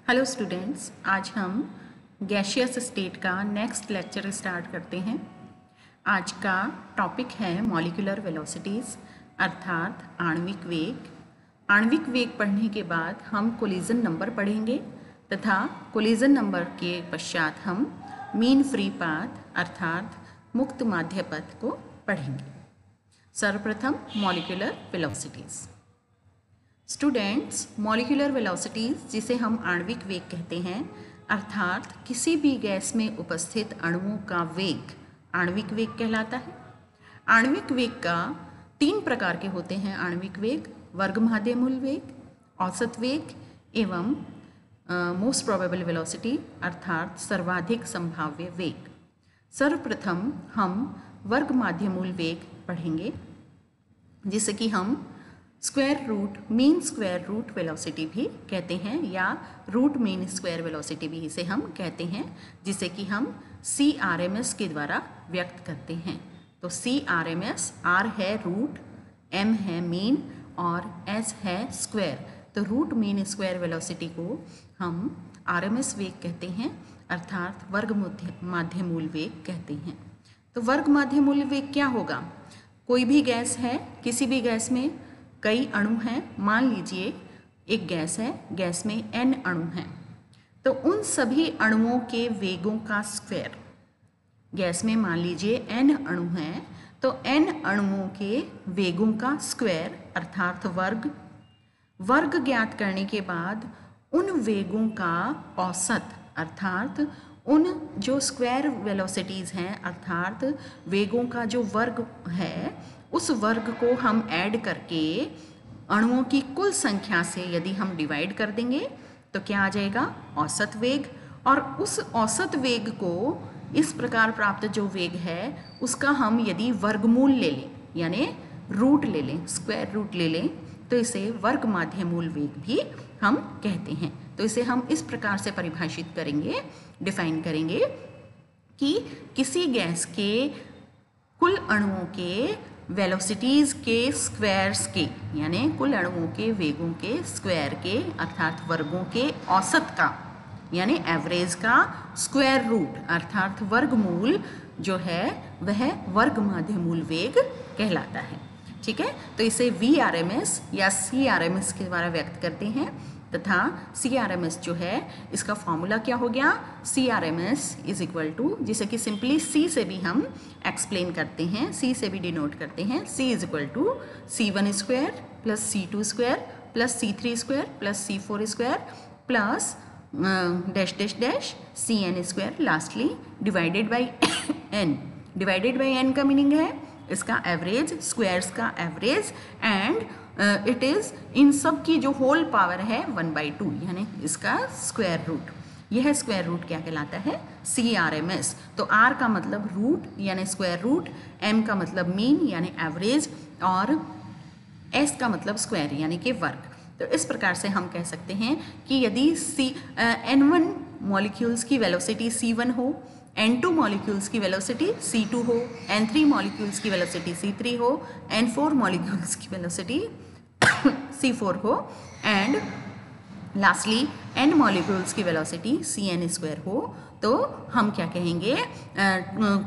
Hello students, आज हम gaseous state का नेक्स्ट लेक्चर स्टार्ट करते हैं। आज का टॉपिक है मॉलिक्यूलर वेलोसिटीज़ अर्थात आणविक वेग। आणविक वेग पढ़ने के बाद हम कोलिजन नंबर पढ़ेंगे तथा कोलिजन नंबर के पश्चात हम मीन फ्री पाथ अर्थात मुक्त माध्य पथ को पढ़ेंगे। सर्वप्रथम molecular velocities. Students, molecular velocities जिसे हम आणविक वेग कहते हैं अर्थात किसी भी गैस में उपस्थित अणुओं का वेग आणविक वेग कहलाता है। आणविक वेग का 3 प्रकार के होते हैं। आणविक वेग, वर्गमाध्य मूल वेग, औसत वेग एवं मोस्ट प्रोबेबल वेलोसिटी अर्थात सर्वाधिक संभाव्य वेग। सर्वप्रथम हम वर्गमाध्य मूल वेग पढ़ेंगे जिसे कि हम square root mean square root velocity भी कहते हैं या रूट मीन स्क्वायर वेलोसिटी भी इसे हम कहते हैं, जिसे कि हम CRMS के द्वारा व्यक्त करते हैं। तो CRMS, R है रूट, M है मीन और S है स्क्वायर। तो रूट मीन स्क्वायर वेलोसिटी को हम RMS वेग कहते हैं अर्थात वर्ग माध्य मूल वेग कहते हैं। तो वर्ग माध्य मूल वेग क्या होगा? कोई भी गैस है, किसी भी गैस में कई अणु हैं। मान लीजिए एक गैस है, गैस में n अणु हैं, तो उन सभी अणुओं के वेगों का स्क्वायर। गैस में मान लीजिए n अणु हैं, तो n अणुओं के वेगों का स्क्वायर अर्थात वर्ग ज्ञात करने के बाद उन वेगों का औसत अर्थात उन जो स्क्वायर वेलोसिटीज़ हैं अर्थात वेगों का जो वर्ग है उस वर्ग को हम ऐड करके अणुओं की कुल संख्या से यदि हम डिवाइड कर देंगे तो क्या आ जाएगा? औसत वेग। और उस औसत वेग को इस प्रकार प्राप्त जो वेग है उसका हम यदि वर्गमूल ले लें यानी रूट ले लें, स्क्वायर रूट ले लें, तो इसे वर्ग माध्य मूल वेग भी हम कहते हैं। तो इसे हम इस प्रकार से परिभाषित करेंगे, डिफाइन करेंगे कि किसी गैस के कुल अणुओं के वेलोसिटीज़ के स्क्वायर्स के यानी कुल अणुओं के वेगों के स्क्वायर के अर्थात वर्गों के औसत का यानी एवरेज का स्क्वायर रूट अर्थात वर्गमूल जो है वह वर्ग माध्य मूल वेग कहलाता है। ठीक है, तो इसे VRMS या CRMS के द्वारा व्यक्त करते हैं तथा CRMS जो है इसका फॉर्मूला क्या हो गया? CRMS इज इक्वल टू, जिसे कि सिंपली C से भी हम एक्सप्लेन करते हैं, C से भी डिनोट करते हैं। C is equal to C1 square plus C2 square plus C3 square plus C4 square plus dash dash dash CN square lastly divided by N। Divided by N का meaning है इसका average, squares का average and it is इन सब की जो whole power है 1/2 यानी इसका स्क्वायर रूट। यह स्क्वायर रूट क्या कहलाता है? CRMS। तो R का मतलब रूट यानी स्क्वायर रूट, M का मतलब मीन यानी एवरेज और S का मतलब स्क्वायर यानी कि वर्ग। तो इस प्रकार से हम कह सकते हैं कि यदि N1 मॉलिक्यूल्स की वेलोसिटी C1 हो, N2 मॉलिक्यूल्स की वेलोसिटी C2 हो, N3 मॉलिक्यूल्स की वेलोसिटी C3 हो, N4 मॉलिक्यूल्स की वेलोसिटी C4 हो एंड लास्टली N मॉलिक्यूल्स की वेलोसिटी CN स्क्वायर हो, तो हम क्या कहेंगे?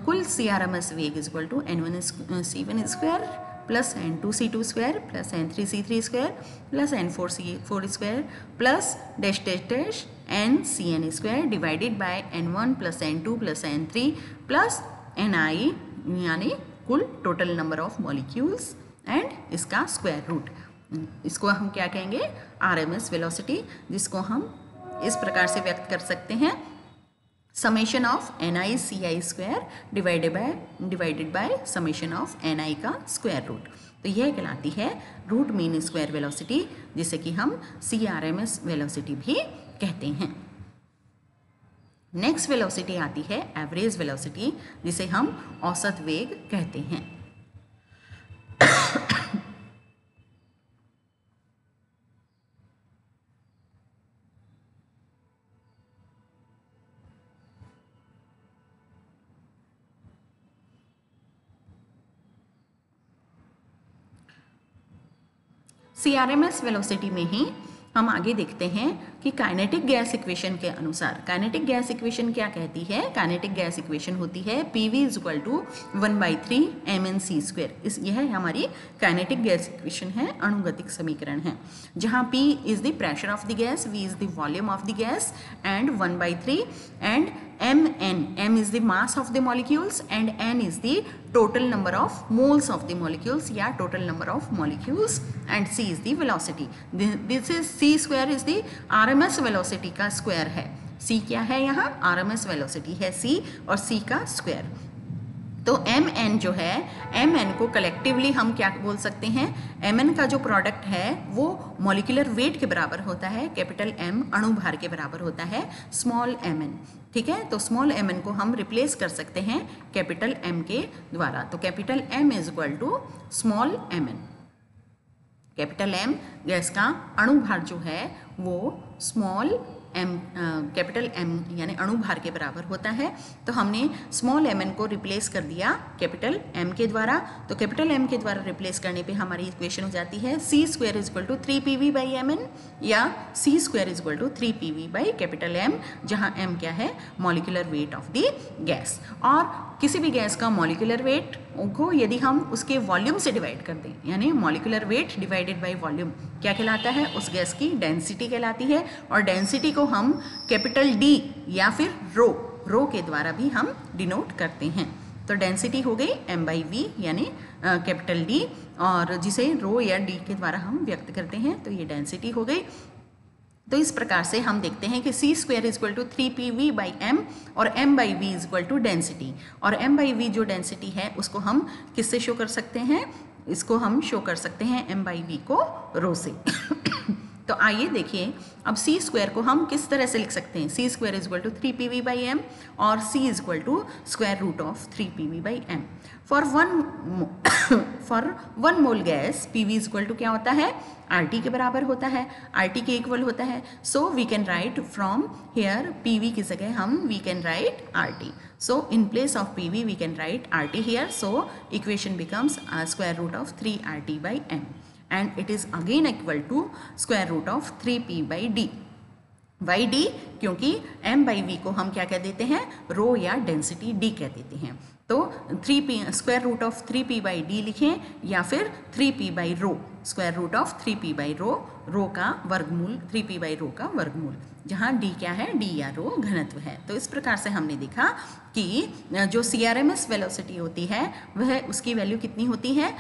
कुल CRMS वेग is equal to N1 C1 square plus N2 C2 square plus N3 C3 square plus N4 C4 square plus dash dash dash N CN square divided by N1 plus N2 plus N3 plus Ni यानी कुल total number of molecules and इसका square root. इसको हम क्या कहेंगे? RMS velocity, जिसको हम इस प्रकार से व्यक्त कर सकते हैं summation of NiCi square divided by summation of Ni का स्क्वायर रूट। तो यह कहलाती है रूट मीन स्क्वायर वेलोसिटी, जिसे कि हम CRMS वेलोसिटी भी कहते हैं। नेक्स्ट वेलोसिटी आती है एवरेज वेलोसिटी, जिसे हम औसत वेग कहते हैं। CRMS वेलोसिटी में ही हम आगे देखते हैं कि काइनेटिक गैस इक्वेशन के अनुसार काइनेटिक गैस इक्वेशन क्या कहती है। काइनेटिक गैस इक्वेशन होती है PV is equal to 1/3 mc²। यह हमारी काइनेटिक गैस इक्वेशन है, अणुगतिक समीकरण है, जहाँ P is the pressure of the gas, V is the volume of the gas and 1/3 and m is the mass of the molecules and n is the total number of moles of the molecules या total number of molecules and c is the velocity. This is c square is the RMS velocity का square है। c क्या है यहाँ? RMS velocity है c और c का square। तो mn जो है, mn को कलेक्टिवली हम क्या बोल सकते हैं? mn का जो प्रोडक्ट है वो मॉलिक्यूलर वेट के बराबर होता है, कैपिटल M अणु भार के बराबर होता है स्मॉल mn। ठीक है, तो स्मॉल mn को हम रिप्लेस कर सकते हैं कैपिटल M के द्वारा। तो capital M is equal to small mn। Capital M gas का अणु भार जो है वो स्मॉल कैपिटल M यानी अणु भार के बराबर होता है। तो हमने स्मॉल mn को रिप्लेस कर दिया कैपिटल M के द्वारा। तो कैपिटल M के द्वारा रिप्लेस करने पे हमारी इक्वेशन हो जाती है c² is equal to 3pv/mn या c² is equal to 3pv by capital M, जहाँ M क्या है? Molecular weight of the gas. और किसी भी गैस का मॉलिक्यूलर वेट को यदि हम उसके वॉल्यूम से डिवाइड कर दें, यानी molecular weight divided by volume क्या कहलाता है? उस गैस की डेंसिटी कहलाती है। और डेंसिटी को हम कैपिटल D या फिर रो के द्वारा भी हम डिनोट करते हैं। तो डेंसिटी हो गई m/v यानी कैपिटल D, और जिसे रो या D के द्वारा हम व्यक्त करते हैं, तो ये डेंसिटी हो गई। तो इस प्रकार से हम देखते हैं कि c² is equal to 3pv/m और m/v is equal to density. और m/v जो डेंसिटी है उसको हम किससे शो कर सकते हैं? इसको हम शो कर सकते हैं m/v को रो से। तो आइए देखिए, अब c² को हम किस तरह से लिख सकते हैं? c² is equal to 3pv/m और c is equal to square root of 3pv/m। For one mole gas PV is equal to क्या होता है? RT के बराबर होता है, RT के इक्वल होता है। So we can write from here PV की जगह हम we can write RT। So in place of PV we can write RT here. So equation becomes square root of 3RT/m and it is again equal to square root of 3p/d। Why D क्योंकि m/v को हम क्या कह देते हैं? रो या density D कह देते हैं। तो 3p square root of 3p/d लिखें या फिर 3p/रो, स्क्वायर रूट ऑफ 3p/रो, रो का वर्गमूल 3p/रो का वर्गमूल, जहाँ D क्या है? D या रो घनत्व है। तो इस प्रकार से हमने देखा कि जो CRMS वेलोसिटी होती है वह उसकी वैल्यू कितनी होती है?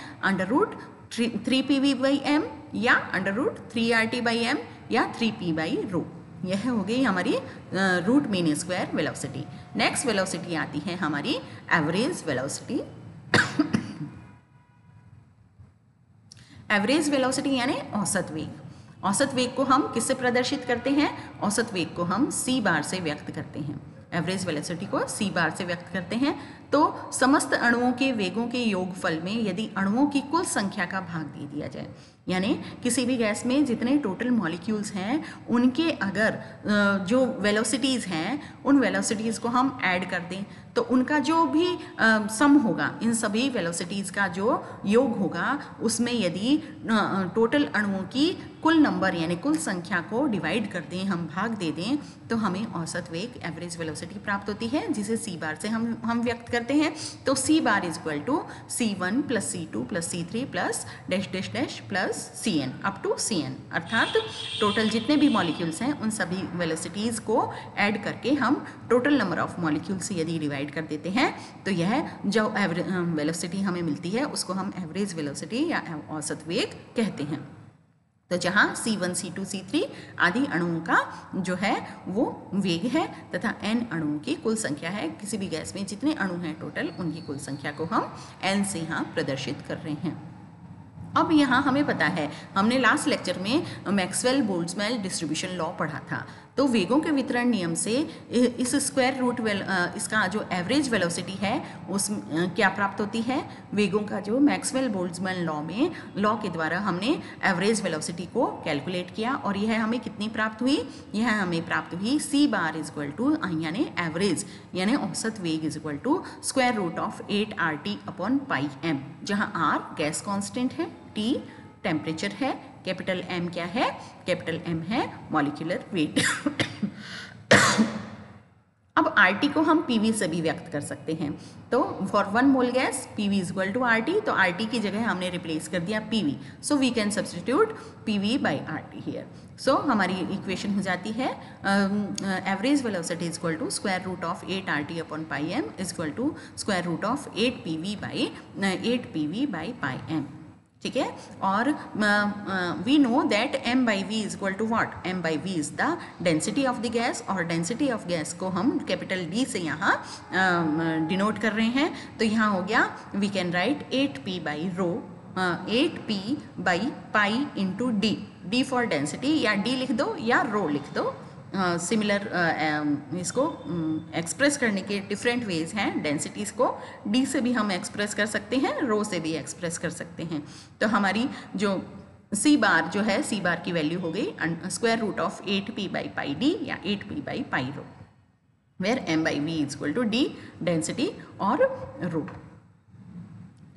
√3pv/m या √3RT/m या 3p/रो। यह हो गई हमारी root mean square velocity. Next velocity आती है हमारी एवरेज वेलोसिटी। एवरेज वेलोसिटी यानी औसत वेग। औसत वेग को हम किससे प्रदर्शित करते हैं? औसत वेग को हम c बार से व्यक्त करते हैं। एवरेज वेलोसिटी को c बार से व्यक्त करते हैं। तो समस्त अणुओं के वेगों के योगफल में यदि अणुओं की कुल संख्या का भाग दे दिया जाए, यानी किसी भी गैस में जितने टोटल मॉलिक्यूल्स हैं उनके अगर जो वेलोसिटीज़ हैं उन वेलोसिटीज़ को हम ऐड कर दें, तो उनका जो भी सम होगा, इन सभी वेलोसिटीज़ का जो योग होगा, उसमें यदि टोटल अणुओं की कुल नंबर यानी कुल संख्या को डिवाइड कर दें, हम भाग दे दें, तो हमें औसत वेग एवरेज वेलोसिटी प्राप्त होती है, जिसे c बार से हम व्यक्त करते हैं। तो c bar is equal to c1 plus c2 plus c3 plus dash dash dash plus cn up to cn, अर्थात टोटल जितने भी मॉलिक्यूल्स हैं उन सभी वेलोसिटीज़ को ऐड करके हम टोटल नंबर ऑफ मॉलिक्यूल्स यदि डिवाइड कर देते हैं, तो यह जो वेलोसिटी हमें मिलती है उसको हम एवरेज वेलोसिटी या औसत वेग कहते हैं। तो जहाँ C1, C2, C3 आदि अणुओं का जो है वो वेग है तथा n अणुओं की कुल संख्या है। किसी भी गैस में जितने अणु हैं टोटल, उनकी कुल संख्या को हम n से यहाँ प्रदर्शित कर रहे हैं। अब यहाँ हमें पता है, हमने लास्ट लेक्चर में मैक्सवेल बोल्ट्जमैन डिस्ट्रीब्यूशन लॉ पढ़ा था। तो वेगों के वितरण नियम से इस स्क्वायर रूट इसका जो एवरेज वेलोसिटी है उस क्या प्राप्त होती है? वेगों का जो मैक्सवेल बोल्ट्जमैन लॉ के द्वारा हमने एवरेज वेलोसिटी को कैलकुलेट किया और यह हमें कितनी प्राप्त हुई? यह हमें प्राप्त हुई c bar is equal to यानी एवरेज यानी औसत वेग is equal to square root of 8RT/πm, जहाँ R गैस कांस्टेंट है, T टेम्परेचर है, कैपिटल M क्या है? कैपिटल M है मॉलिक्यूलर वेट। अब RT को हम PV से भी व्यक्त कर सकते हैं। तो for 1 mole gas PV is equal to RT, तो RT की जगह हमने रिप्लेस कर दिया PV, so we can substitute PV by RT here. सो हमारी इक्वेशन हो जाती है average velocity is equal to square root of 8 RT upon pi m is equal to square root of 8 PV by pi m। ठीक है, और we know that m by v is equal to what? m by v is the density of the gas, और density of gas को हम capital D से यहाँ denote कर रहे हैं। तो यहाँ हो गया, we can write 8p by rho, 8p by pi into D for density, या D लिख दो या रो लिख दो। सिमिलर इसको एक्सप्रेस करने के डिफरेंट वेज हैं। डेंसिटीज़ को D से भी हम एक्सप्रेस कर सकते हैं, रो से भी एक्सप्रेस कर सकते हैं। तो हमारी जो C बार जो है, C बार की वैल्यू हो गई square root of 8p by pi D या 8p by pi rho, where m by v is equal to D density और rho.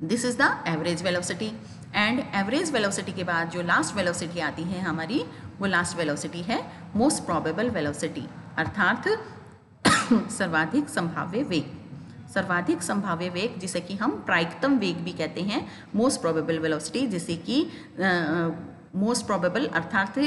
This is the average velocity. And average velocity के बाद जो last velocity आती है हमारी, वो last velocity है मोस्ट प्रोबेबल वेलोसिटी, अर्थात सर्वाधिक संभाव्य वेग। सर्वाधिक संभाव्य वेग जिसे कि हम प्रायिकतम वेग भी कहते हैं, मोस्ट प्रोबेबल वेलोसिटी जिसे कि मोस्ट प्रोबेबल अर्थात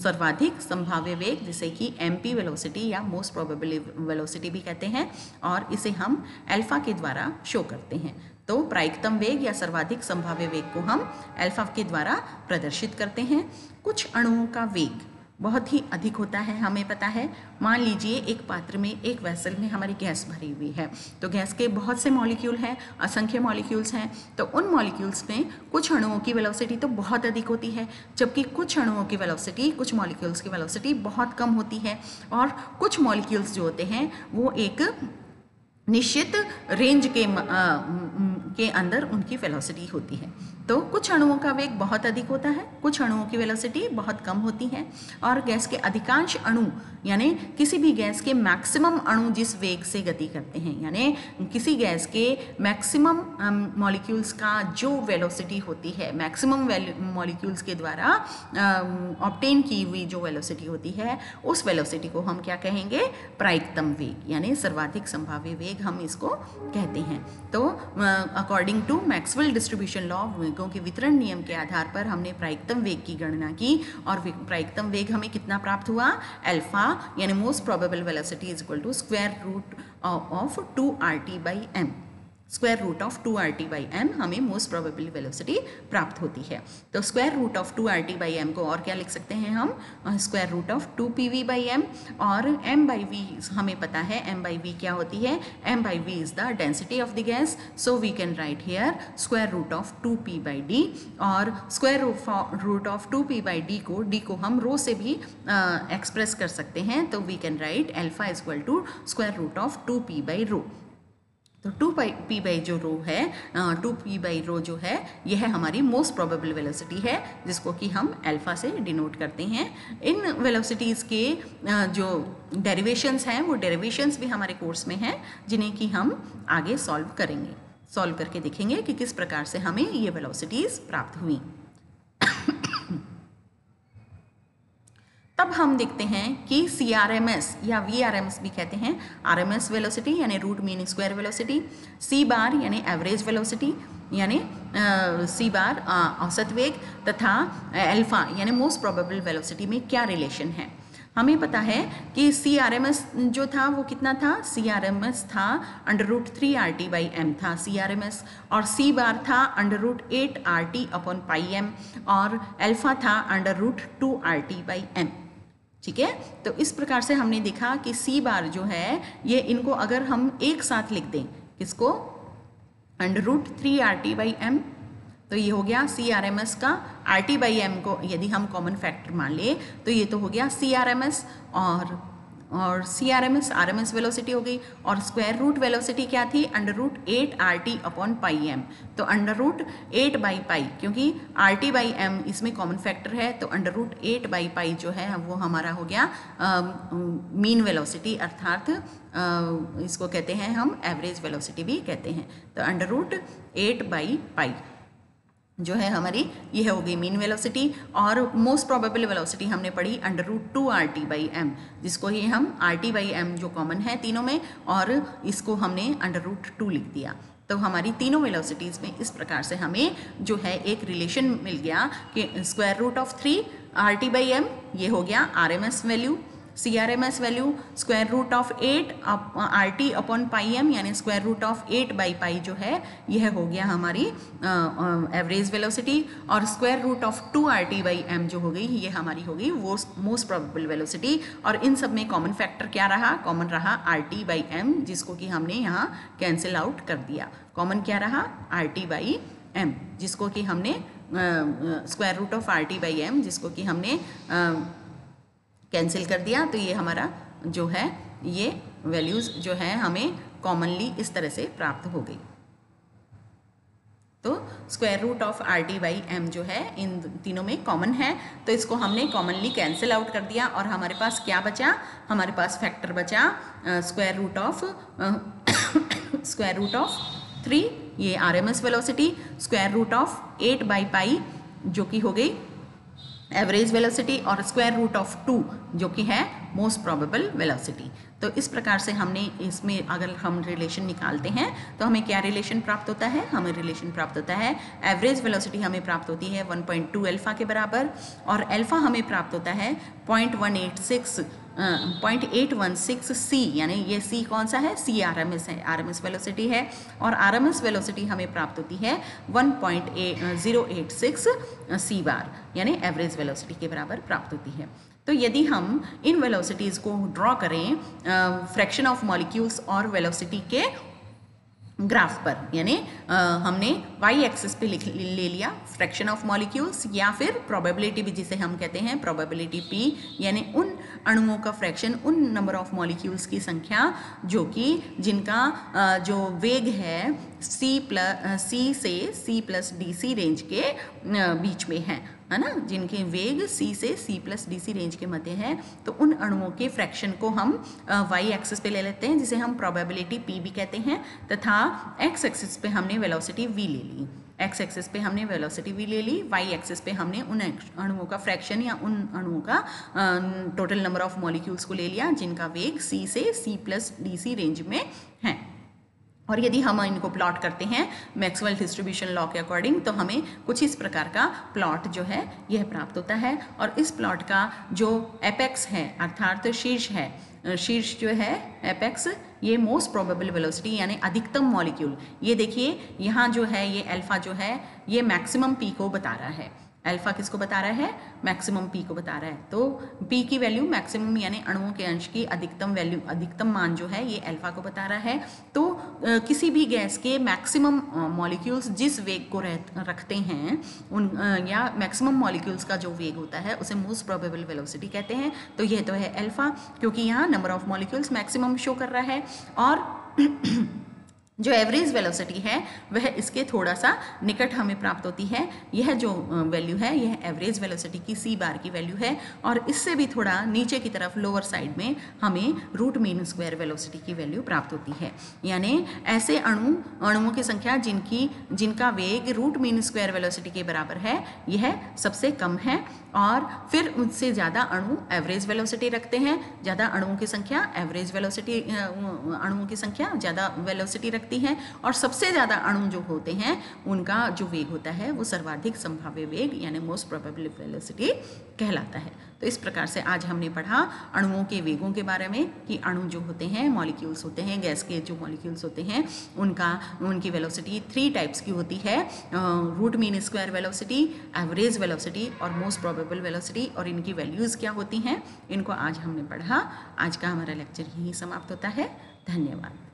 सर्वाधिक संभाव्य वेग जिसे कि MP वेलोसिटी या मोस्ट प्रोबेबल वेलोसिटी भी कहते हैं, और इसे हम अल्फा के द्वारा शो करते हैं। तो प्रायिकतम वेग या सर्वाधिक संभाव्य वेग को हम अल्फा के द्वारा प्रदर्शित करते हैं। कुछ अणुओं का वेग बहुत ही अधिक होता है, हमें पता है। मान लीजिए एक पात्र में, एक वेसल में हमारी गैस भरी हुई है, तो गैस के बहुत से मॉलिक्यूल हैं, असंख्य मॉलिक्यूल्स हैं। तो उन मॉलिक्यूल्स में कुछ अणुओं की वेलोसिटी तो बहुत अधिक होती है, जबकि कुछ अणुओं की वेलोसिटी, कुछ मॉलिक्यूल्स की वेलोसिटी बहुत कम होती है, और कुछ मॉलिक्यूल्स जो होते हैं वो एक निश्चित रेंज के अंदर उनकी वेलोसिटी होती है। तो कुछ अणुओं का वेग बहुत अधिक होता है, कुछ अणुओं की वेलोसिटी बहुत कम होती है, और गैस के अधिकांश अणु यानी किसी भी गैस के मैक्सिमम अणु जिस वेग से गति करते हैं, यानी किसी गैस के मैक्सिमम मॉलिक्यूल्स का जो वेलोसिटी होती है, मैक्सिमम मॉलिक्यूल्स के द्वारा ऑब्टेन की हुई जो वेलोसिटी होती है, उस वेलोसिटी को हम क्या कहेंगे? प्रायिकतम वेग, यानी सर्वाधिक संभाव्य वेग हम इसको कहते हैं। तो according to Maxwell distribution law, वेगों के वितरण नियम के आधार पर हमने प्रायिकतम वेग की गणना की, और प्रायिकतम वेग हमें कितना प्राप्त हुआ? अल्फा, यानी most probable velocity is equal to square root of 2RT by m। Square root of 2RT by m हमें मोस्ट प्रोबेबल वेलोसिटी प्राप्त होती है। तो square root of 2RT by m को और क्या लिख सकते हैं हम? Square root of 2PV by m, और m बाई v हमें पता है m बाई v क्या होती है? m by v is the density of the gas, so we can write here square root of 2p by d, और square root of 2p by d को हम रो से भी एक्सप्रेस कर सकते हैं। तो we can write alpha is equal to square root of 2p by rho. तो 2p बाई जो रो है, 2p बाई रो जो है, यह हमारी मोस्ट प्रोबेबल वेलोसिटी है, जिसको कि हम अल्फा से डिनोट करते हैं। इन वेलोसिटीज़ के जो डेरिवेशंस हैं, वो डेरिवेशंस भी हमारे कोर्स में हैं, जिन्हें कि हम आगे सॉल्व करेंगे। सॉल्व करके देखेंगे कि किस प्रकार से हमें ये वेलोसिटीज़ प्राप्त हुई। तब हम देखते हैं कि CRMS या VRMS भी कहते हैं, RMS वेलोसिटी यानी root mean square velocity, C bar यानी एवरेज वेलोसिटी यानी C बार औसत वेग, तथा अल्फा यानी मोस्ट प्रोबेबल वेलोसिटी में क्या रिलेशन है। हमें पता है कि CRMS जो था वो कितना था? CRMS था √3RT बाई m था CRMS, और C बार था √8RT अपॉन पाई m, और अल्फा था √2RT बाई m। ठीक है, तो इस प्रकार से हमने देखा कि C बार जो है, ये इनको अगर हम एक साथ लिख दें, किसको? √3RT बाई m, तो ये हो गया CRMS का। RT बाई m को यदि हम कॉमन फैक्टर मान ले तो ये तो हो गया CRMS, और CRMS RMS वेलोसिटी हो गई, और स्क्वायर रूट वेलोसिटी क्या थी? √8RT upon pi m। तो √8 बाई पाई, क्योंकि RT बाई m इसमें कॉमन फैक्टर है, तो √8 बाई पाई जो है वो हमारा हो गया मीन वेलोसिटी, अर्थात इसको कहते हैं हम एवरेज वेलोसिटी भी कहते हैं। तो √8 बाई पाई, जो है हमारी ये हो गई मीन वेलोसिटी। और मोस्ट प्रोबेबल वेलोसिटी हमने पढ़ी √2 RT/m, जिसको ही हम RT/m जो कॉमन है तीनों में, और इसको हमने √2 लिख दिया। तो हमारी तीनों वेलोसिटीज़ में इस प्रकार से हमें जो है एक रिलेशन मिल गया कि √3 RT/m ये हो गया RMS value, CRMS value, √8 RT/πm यानी √8/π जो है यह हो गया हमारी एवरेज वेलोसिटी, और √2 RT/m जो हो गई ये हमारी हो गई वो मोस्ट प्रोबेबल वेलोसिटी। और इन सब में कॉमन फैक्टर क्या रहा? कॉमन रहा RT/m, जिसको कि हमने यहाँ कैंसिल आउट कर दिया। कॉमन क्या रहा? RT/m, जिसको कि हमने √RT/m जिसको कि हमने कैंसिल कर दिया। तो ये हमारा जो है ये वैल्यूज़ जो है हमें कॉमनली इस तरह से प्राप्त हो गई। तो √RT/m जो है इन तीनों में कॉमन है, तो इसको हमने कॉमनली कैंसिल आउट कर दिया और हमारे पास क्या बचा? हमारे पास फैक्टर बचा √3 ये RMS वेलोसिटी, √8/π जो कि हो गई एवरेज वेलोसिटी, और √2 जो कि है मोस्ट प्रोबेबल वेलोसिटी। तो इस प्रकार से हमने इसमें अगर हम रिलेशन निकालते हैं तो हमें क्या रिलेशन प्राप्त होता है? हमें रिलेशन प्राप्त होता है एवरेज वेलोसिटी हमें प्राप्त होती है 1.2 अल्फा के बराबर, और अल्फा हमें प्राप्त होता है 0.816 C, यानी ये C कौन सा है? CRMS है, RMS वेलोसिटी है, और RMS वेलोसिटी हमें प्राप्त होती है 1.086 C बार, यानी एवरेज वेलोसिटी के बराबर प्राप्त होती है। तो यदि हम इन वेलोसिटीज़ को ड्रॉ करें फ्रैक्शन ऑफ मॉलिक्यूल्स और वेलोसिटी के ग्राफ पर, यानी हमने y एक्सिस पे ले लिया फ्रैक्शन ऑफ मॉलिक्यूल्स, या फिर प्रोबेबिलिटी भी जिसे हम कहते हैं प्रोबेबिलिटी p, यानी उन अणुओं का फ्रैक्शन, उन नंबर ऑफ मॉलिक्यूल्स की संख्या जो कि जिनका जो वेग है c से C+dc रेंज के बीच में है ना, जिनके वेग c से C+dc रेंज के मध्य है, तो उन अणुओं के फ्रैक्शन को हम y एक्सिस पे ले लेते हैं, जिसे हम प्रोबेबिलिटी p भी कहते हैं, तथा x एक्सिस पे हमने वेलोसिटी v ले ली। x एक्सिस पे हमने वेलोसिटी v ले ली, y एक्सिस पे हमने उन अणुओं का फ्रैक्शन या उन अणुओं का टोटल नंबर ऑफ मॉलिक्यूल्स को ले लिया जिनका वेग c से C+dc रेंज में है। और यदि हम इनको प्लॉट करते हैं मैक्सवेल डिस्ट्रीब्यूशन लॉ के अकॉर्डिंग, तो हमें कुछ इस प्रकार का प्लॉट जो है यह प्राप्त होता है। और इस प्लॉट का जो एपेक्स है अर्थात शीर्ष है, शीर्ष जो है एपेक्स, ये मोस्ट प्रोबेबल वेलोसिटी यानी अधिकतम मॉलिक्यूल, ये देखिए यहाँ जो है ये अल्फा जो है ये मैक्सिमम पी को बता रहा है। अल्फा किसको बता रहा है? मैक्सिमम पी को बता रहा है। तो पी की वैल्यू मैक्सिमम यानी अणुओं के अंश की अधिकतम वैल्यू, अधिकतम मान जो है ये अल्फा को बता रहा है। तो किसी भी गैस के मैक्सिमम मॉलिक्यूल्स जिस वेग को रखते हैं उन या मैक्सिमम मॉलिक्यूल्स का जो वेग होता है उसे मोस्ट प्रोबेबल वेलोसिटी कहते हैं। तो यह तो है अल्फा, क्योंकि यहाँ number of molecules maximum show कर रहा है, और जो एवरेज वेलोसिटी है वह इसके थोड़ा सा निकट हमें प्राप्त होती है। यह जो वैल्यू है यह एवरेज वेलोसिटी की c बार की वैल्यू है, और इससे भी थोड़ा नीचे की तरफ लोअर साइड में हमें रूट मीन स्क्वायर वेलोसिटी की वैल्यू प्राप्त होती है। यानी ऐसे अणुओं की संख्या जिनका वेग रूट मीन स्क्वायर वेलोसिटी के बराबर है यह सबसे कम है, और फिर उनसे ज़्यादा अणु एवरेज वेलोसिटी रखते हैं। ज़्यादा अणुओं की संख्या एवरेज वेलोसिटी, अणुओं की संख्या ज़्यादा वेलोसिटी रखती है, और सबसे ज़्यादा अणु जो होते हैं उनका जो वेग होता है वो सर्वाधिक संभाव्य वेग यानी मोस्ट प्रोबेबल वेलोसिटी कहलाता है। तो इस प्रकार से आज हमने पढ़ा अणुओं के वेगों के बारे में कि अणु जो होते हैं, मॉलिक्यूल्स होते हैं, गैस के जो मॉलिक्यूल्स होते हैं उनकी वेलोसिटी 3 टाइप्स की होती है, root mean square velocity, average velocity और मोस्ट प्रोबेबल वेलोसिटी। और इनकी वैल्यूज़ क्या होती हैं इनको आज हमने पढ़ा। आज का हमारा लेक्चर यहीं समाप्त होता है। धन्यवाद।